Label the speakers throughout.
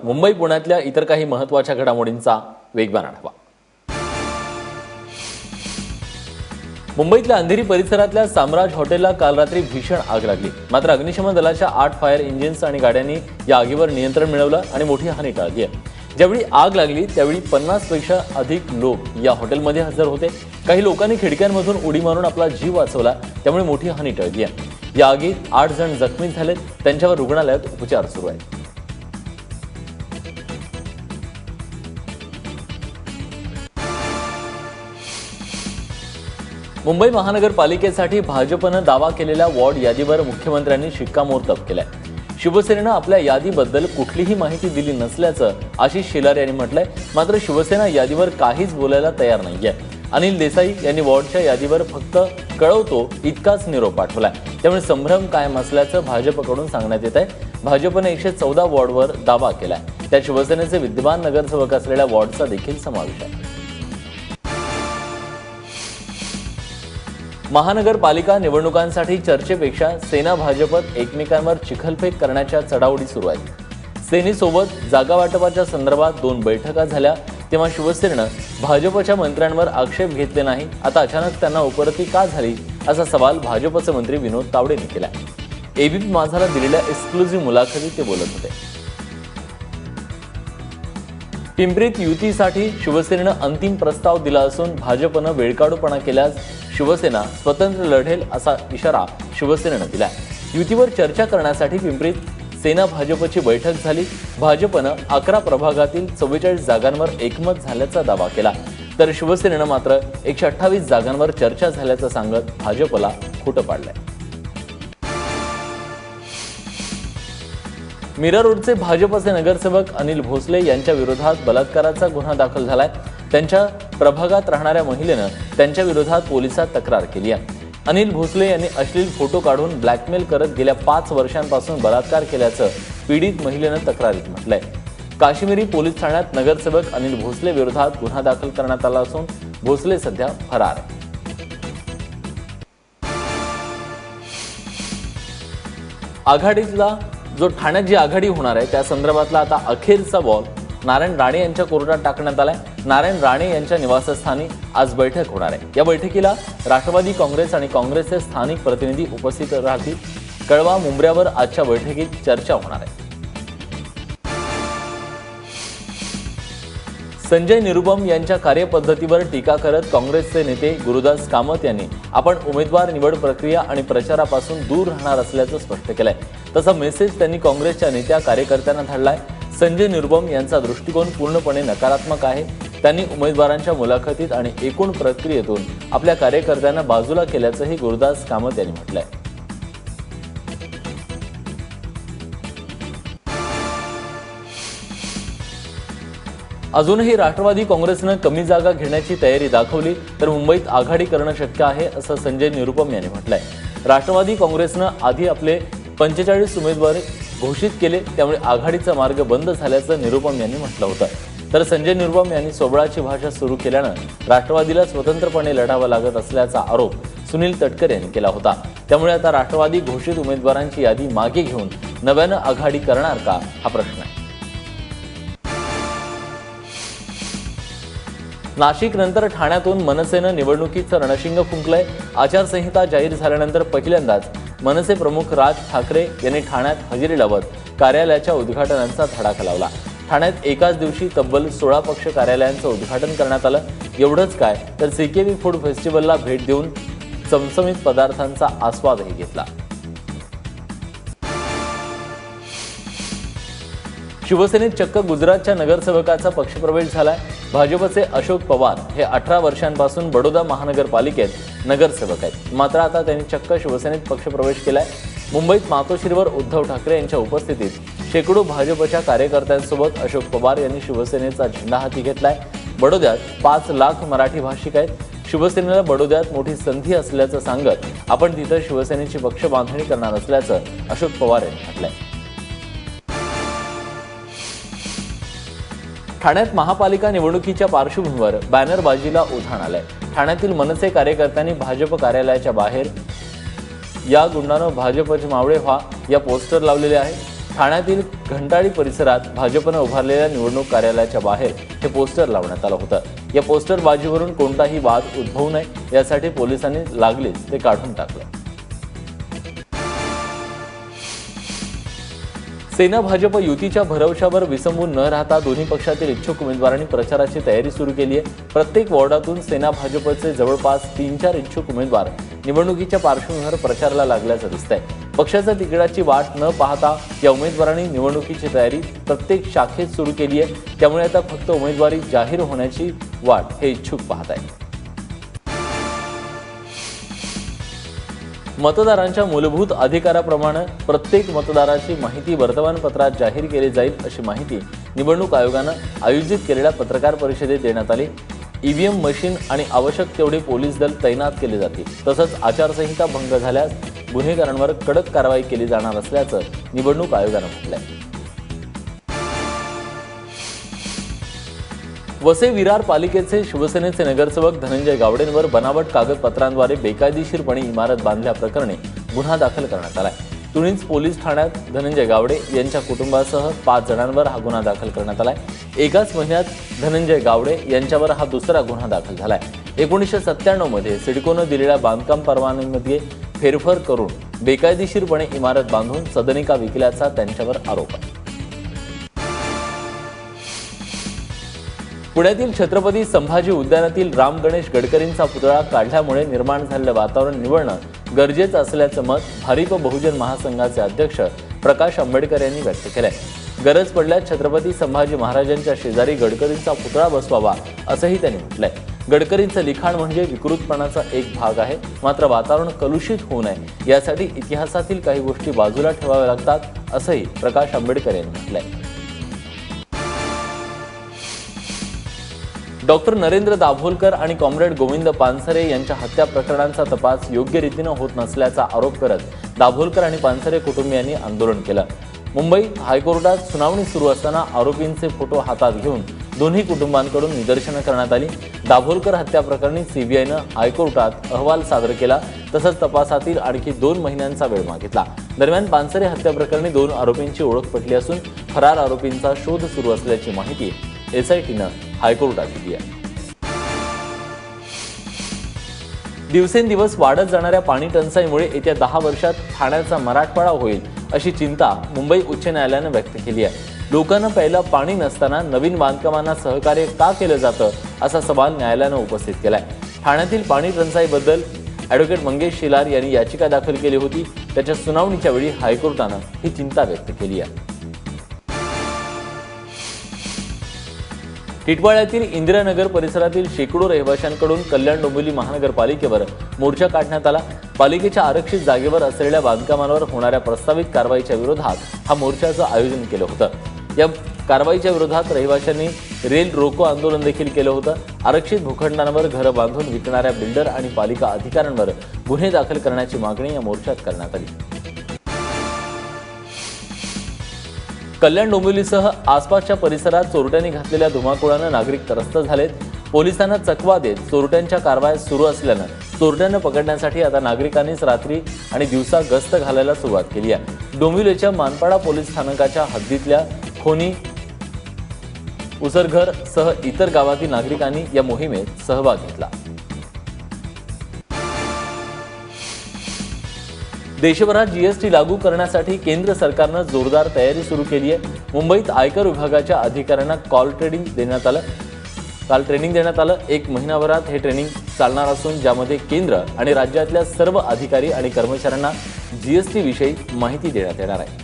Speaker 1: मुंबई पुण्यातल्या इतर काही महत्त्वाच्या घडामोडींचा वेगवान आढावा। मुंबईतल्या अंधेरी परिसरातल्या साम्राज हॉटेलला काल रात्री भीषण आग लागली। मात्र अग्निशमन दलाच्या 8 फायर इंजिन्स आणि गाड्यांनी या आगीवर नियंत्रण मिळवलं आणि मोठी हानी टाळली आहे। ज्यावेळी आग लागली त्यावेळी 50 पेक्षा अधिक लोक या हॉटेलमध्ये हजर होते। काही लोकांनी खिडक्यांमधून उडी मारून आपला जीव वाचवला, त्यामुळे मोठी हानी टळली आहे। या आगीत 8 जण जखमी झालेत, त्यांच्यावर रुग्णालयात उपचार सुरू आहेत। मुंबई महानगरपालिकेसाठी भाजपनं दावा केलेल्या वॉर्ड यादीवर मुख्यमंत्र्यांनी शिक्कामोर्तब केलंय। शिवसेनेनं आपल्या यादीबद्दल कुठलीही माहिती दिली नसल्याचं आशिष शेलार यांनी म्हटलंय। मात्र शिवसेना यादीवर काहीच बोलायला तयार नाहीये। अनिल देसाई यांनी वॉर्डच्या यादीवर फक्त कळवतो इतकाच निरोप पाठवलाय, त्यामुळे संभ्रम कायम असल्याचं भाजपकडून सांगण्यात येत आहे। भाजपने 114 वॉर्डवर दावा केलाय, त्यात शिवसेनेचे विद्यमान नगरसेवक असलेल्या वॉर्डचा देखील समावेश आहे। महानगरपालिका निवडणुकांसाठी चर्चेपेक्षा सेना भाजपत एकमेकांवर चिखलफेक करण्याच्या चढाओढी सुरू आहेत। सेनेसोबत जागा वाटपाच्या संदर्भात 2 बैठका झाल्या, तेव्हा शिवसेनेनं भाजपच्या मंत्र्यांवर आक्षेप घेतले नाही। आता अचानक त्यांना उपरती का झाली असा सवाल भाजपचे मंत्री विनोद तावडेंनी केला। एबीपी माझाला दिलेल्या एक्सक्लुझिव्ह मुलाखतीत ते बोलत होते। पिंपरीत युतीसाठी शिवसेनेनं अंतिम प्रस्ताव दिला असून भाजपनं वेळकाढूपणा केल्यास शिवसेना स्वतंत्र लढेल असा इशारा शिवसेनेनं दिलाय। युतीवर चर्चा करण्यासाठी पिंपरीत सेना भाजपची बैठक झाली। भाजपनं 11 प्रभागातील 44 जागांवर एकमत झाल्याचा दावा केला, तर शिवसेनेनं मात्र 128 जागांवर चर्चा झाल्याचं सांगत भाजपला खोटं पाडलंय। मीरा रोडचे भाजपचे नगरसेवक अनिल भोसले यांच्या विरोधात बलात्काराचा गुन्हा दाखल झालाय। त्यांच्या प्रभागात राहणाऱ्या महिलेनं त्यांच्या विरोधात पोलिसात तक्रार केली आहे। अनिल भोसले यांनी अश्लील फोटो काढून ब्लॅकमेल करत गेल्या 5 वर्षांपासून बलात्कार केल्याचं पीडित महिलेनं तक्रारीत म्हटलंय। काश्मीरी पोलीस ठाण्यात नगरसेवक अनिल भोसले विरोधात गुन्हा दाखल करण्यात आला असून भोसले सध्या फरार आहे। आघाडीला जो ठाण्यात जी आघाडी होणार आहे त्या संदर्भातला आता अखेरचा बॉल नारायण राणे यांच्या कोर्टात टाकण्यात आलाय। नारायण राणे यांच्या निवासस्थानी आज बैठक होणार आहे। या बैठकीला राष्ट्रवादी काँग्रेस आणि काँग्रेसचे स्थानिक प्रतिनिधी उपस्थित राहतील। कळवा मुंब्र्यावर आजच्या बैठकीत चर्चा होणार आहे। संजय निरुपम यांच्या कार्यपद्धतीवर टीका करत काँग्रेसचे नेते गुरुदास कामत यांनी आपण उमेदवार निवड प्रक्रिया आणि प्रचारापासून दूर राहणार असल्याचं स्पष्ट केलंय। तसा मेसेज त्यांनी काँग्रेसच्या नेत्या कार्यकर्त्यांना धाडलाय। संजय निरुपम यांचा दृष्टिकोन पूर्णपणे नकारात्मक आहे। त्यांनी उमेदवारांच्या मुलाखतीत आणि एकूण प्रक्रियेतून आपल्या कार्यकर्त्यांना बाजूला केल्याचंही गुरुदास कामत यांनी म्हटलंय। अजूनही राष्ट्रवादी काँग्रेसनं कमी जागा घेण्याची तयारी दाखवली तर मुंबईत आघाडी करणं शक्य आहे असं संजय निरुपम यांनी म्हटलंय। राष्ट्रवादी काँग्रेसनं आधी आपले 45 उमेदवार घोषित केले, त्यामुळे आघाडीचा मार्ग बंद झाल्याचं निरुपम यांनी म्हटलं होतं। तर संजय निरुपम यांनी सोबळाची भाषा सुरू केल्यानं राष्ट्रवादीला स्वतंत्रपणे लढावं लागत असल्याचा आरोप सुनील तटकरे यांनी केला होता। त्यामुळे आता राष्ट्रवादी घोषित उमेदवारांची यादी मागे घेऊन नव्यानं आघाडी करणार का हा प्रश्न आहे। नाशिक नंतर ठाण्यातून मनसेनं निवडणुकीचं रणशिंग फुंकलंय। आचारसंहिता जाहीर झाल्यानंतर पहिल्यांदाच मनसे प्रमुख राज ठाकरे यांनी ठाण्यात हजेरी लावत कार्यालयाच्या उद्घाटनाचा धडाका लावला। ठाण्यात एकाच दिवशी तब्बल 16 पक्ष कार्यालयांचं उद्घाटन करण्यात आलं। एवढंच काय तर सीकेबी फूड फेस्टिवलला भेट देऊन चमचमीत पदार्थांचा आस्वादही घेतला। शिवसेनेत चक्क गुजरातच्या नगरसेवकाचा पक्षप्रवेश झालाय। भाजपचे अशोक पवार हे 18 वर्षांपासून बडोदा महानगरपालिकेत नगरसेवक आहेत। मात्र आता त्यांनी चक्क शिवसेनेत पक्षप्रवेश केलाय। मुंबईत मातोश्रीवर उद्धव ठाकरे यांच्या उपस्थितीत शेकडो भाजपच्या कार्यकर्त्यांसोबत अशोक पवार यांनी शिवसेनेचा झेंडा हाती घेतलाय। बडोद्यात 5 लाख मराठी भाषिक आहेत। शिवसेनेला बडोद्यात मोठी संधी असल्याचं सांगत आपण तिथं शिवसेनेची पक्ष बांधणी करणार असल्याचं अशोक पवार यांनी म्हटलंय। ठाण्यात महापालिका निवडणुकीच्या पार्श्वभूमीवर बॅनरबाजीला उधाण आलंय। ठाण्यातील मनसे कार्यकर्त्यांनी भाजप कार्यालयाच्या बाहेर या गुंडानं भाजपचे मावळे व्हा या पोस्टर लावलेले आहे। ठाण्यातील घंटाळी परिसरात भाजपनं उभारलेल्या निवडणूक कार्यालयाच्या बाहेर हे पोस्टर लावण्यात आलं होतं। या पोस्टरबाजीवरून कोणताही वाद उद्भवू नये यासाठी पोलिसांनी लागलीच ते काढून टाकलं। सेना भाजप युतीच्या भरवशावर विसंबून न राहता दोन्ही पक्षातील इच्छुक उमेदवारांनी प्रचाराची तयारी सुरू केली आहे। प्रत्येक वॉर्डातून सेना भाजपचे जवळपास 3-4 इच्छुक उमेदवार निवडणुकीच्या पार्श्वभूमीवर प्रचाराला लागल्याचं दिसतंय। पक्षाच्या तिकिटाची वाट न पाहता या उमेदवारांनी निवडणुकीची तयारी प्रत्येक शाखेत सुरू केली आहे। त्यामुळे आता फक्त उमेदवारी जाहीर होण्याची वाट हे इच्छुक पाहत आहेत। मतदारांच्या मूलभूत अधिकाराप्रमाणे प्रत्येक मतदाराची माहिती वर्तमानपत्रात जाहीर केली जाईल अशी माहिती निवडणूक आयोगानं आयोजित केलेल्या पत्रकार परिषदेत देण्यात आली। ईव्हीएम मशीन आणि आवश्यक तेवढे पोलीस दल तैनात केले जातील। तसंच आचारसंहिता भंग झाल्यास गुन्हेगारांवर कडक कारवाई केली जाणार असल्याचं निवडणूक आयोगानं म्हटलंय। वसई विरार पालिकेचे शिवसेनेचे नगरसेवक धनंजय गावडेंवर बनावट कागदपत्रांद्वारे बेकायदेशीरपणे इमारत बांधल्याप्रकरणी गुन्हा दाखल करण्यात आलाय। तुणीज पोलीस ठाण्यात धनंजय गावडे यांच्या कुटुंबासह 5 जणांवर हा गुन्हा दाखल करण्यात आलाय। एकाच महिन्यात धनंजय गावडे यांच्यावर हा दुसरा गुन्हा दाखल झालाय। 1997 मध्ये सिडकोनं दिलेल्या बांधकाम परवानगीमध्ये फेरफार करून बेकायदेशीरपणे इमारत बांधून सदनिका विकल्याचा त्यांच्यावर आरोप आहे। पुण्यातील छत्रपती संभाजी उद्यानातील राम गणेश गडकरींचा पुतळा काढल्यामुळे निर्माण झालेलं वातावरण निवळणं गरजेचं असल्याचं मत भारिप बहुजन महासंघाचे अध्यक्ष प्रकाश आंबेडकर यांनी व्यक्त केलंय। गरज पडल्यास छत्रपती संभाजी महाराजांच्या शेजारी गडकरींचा पुतळा बसवावा असंही त्यांनी म्हटलंय। गडकरींचं लिखाण म्हणजे विकृतपणाचा एक भाग आहे, मात्र वातावरण कलुषित होऊ नये यासाठी इतिहासातील काही गोष्टी बाजूला ठेवाव्या लागतात असंही प्रकाश आंबेडकर यांनी म्हटलंय। डॉक्टर नरेंद्र दाभोलकर आणि कॉम्रेड गोविंद पानसरे यांच्या हत्या प्रकरणांचा तपास योग्य रीतीने होत नसल्याचा आरोप करत दाभोलकर आणि पानसरे कुटुंबियांनी आंदोलन केलं। मुंबई हायकोर्टात सुनावणी सुरू असताना आरोपींचे फोटो हातात घेऊन दोन्ही कुटुंबांकडून निदर्शनं करण्यात आली। दाभोलकर हत्या प्रकरणी सीबीआयनं हायकोर्टात अहवाल सादर केला, तसंच तपासातील आणखी 2 महिन्यांचा वेळ मागितला। दरम्यान पानसरे हत्या प्रकरणी 2 आरोपींची ओळख पटली असून फरार आरोपींचा शोध सुरू असल्याची माहिती एसआयटीनं हायकोर्टात दिली आहे। दिवसेंदिवस वाढत जाणाऱ्या पाणी टंचाईमुळे येत्या 10 वर्षात ठाण्याचा मराठवाडा होईल अशी चिंता मुंबई उच्च न्यायालयानं व्यक्त केली आहे। लोकांना प्यायला पाणी नसताना नवीन बांधकामांना सहकार्य का केलं जातं असा सवाल न्यायालयानं उपस्थित केलाय। ठाण्यातील पाणी टंचाईबद्दल ॲडव्होकेट मंगेश शिलार यांनी याचिका दाखल केली होती। त्याच्या सुनावणीच्या वेळी हायकोर्टानं ही चिंता व्यक्त केली आहे। टिटवाळ्यातील इंदिरानगर परिसरातील शेकडो रहिवाशांकडून कल्याण डोंबिवली महानगरपालिकेवर मोर्चा काढण्यात आला। पालिकेच्या आरक्षित जागेवर असलेल्या बांधकामांवर होणाऱ्या प्रस्तावित कारवाईच्या विरोधात हा मोर्चाचं आयोजन केलं होतं। या कारवाईच्या विरोधात रहिवाशांनी रेल रोको आंदोलन देखील केलं होतं। आरक्षित भूखंडांवर घरं बांधून विकणाऱ्या बिल्डर आणि पालिका अधिकाऱ्यांवर गुन्हे दाखल करण्याची मागणी या मोर्चात करण्यात आली। कल्याण डोंबिवलीसह आसपासच्या परिसरात चोरट्यांनी घातलेल्या धुमाकूळानं नागरिक त्रस्त झालेत। पोलिसांना चकवा देत चोरट्यांच्या कारवाया सुरू असल्यानं चोरट्यांना पकडण्यासाठी आता नागरिकांनीच रात्री आणि दिवसा गस्त घालायला सुरुवात केली आहे। डोंबिवलीच्या मानपाडा पोलीस स्थानकाच्या हद्दीतल्या खोनी, उसरघर सह इतर गावातील नागरिकांनी या मोहिमेत सहभाग घेतला। देशभरात जीएसटी लागू करण्यासाठी केंद्र सरकारनं जोरदार तयारी सुरू केली आहे। मुंबईत आयकर विभागाच्या अधिकाऱ्यांना काल ट्रेनिंग देण्यात आलं। 1 महिनाभरात हे ट्रेनिंग चालणार असून ज्यामध्ये केंद्र आणि राज्यातल्या सर्व अधिकारी आणि कर्मचाऱ्यांना जीएसटी विषयी माहिती देण्यात येणार आहे।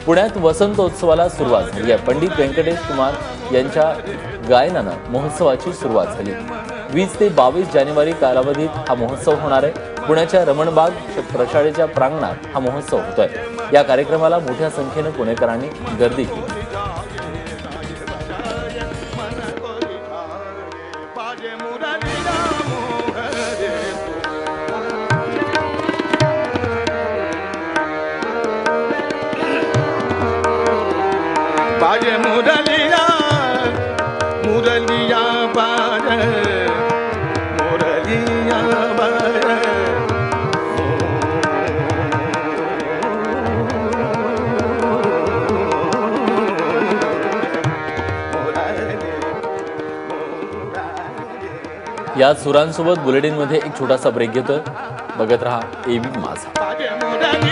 Speaker 1: पुण्यात वसंतोत्सवाला सुरुवात झाली आहे। पंडित व्यंकटेश कुमार यांच्या गायनानं महोत्सवाची सुरुवात झाली। 20 ते 22 जानेवारी कालावधीत हा महोत्सव होणार आहे। पुण्याच्या रमणबाग प्रशाळेच्या प्रांगणात हा महोत्सव होतोय। या कार्यक्रमाला मोठ्या संख्येनं पुणेकरांनी गर्दी केली। या सुरांसोबत बुलेटिनमध्ये एक छोटासा ब्रेक घेतोय. बघत रहा एबी माझा.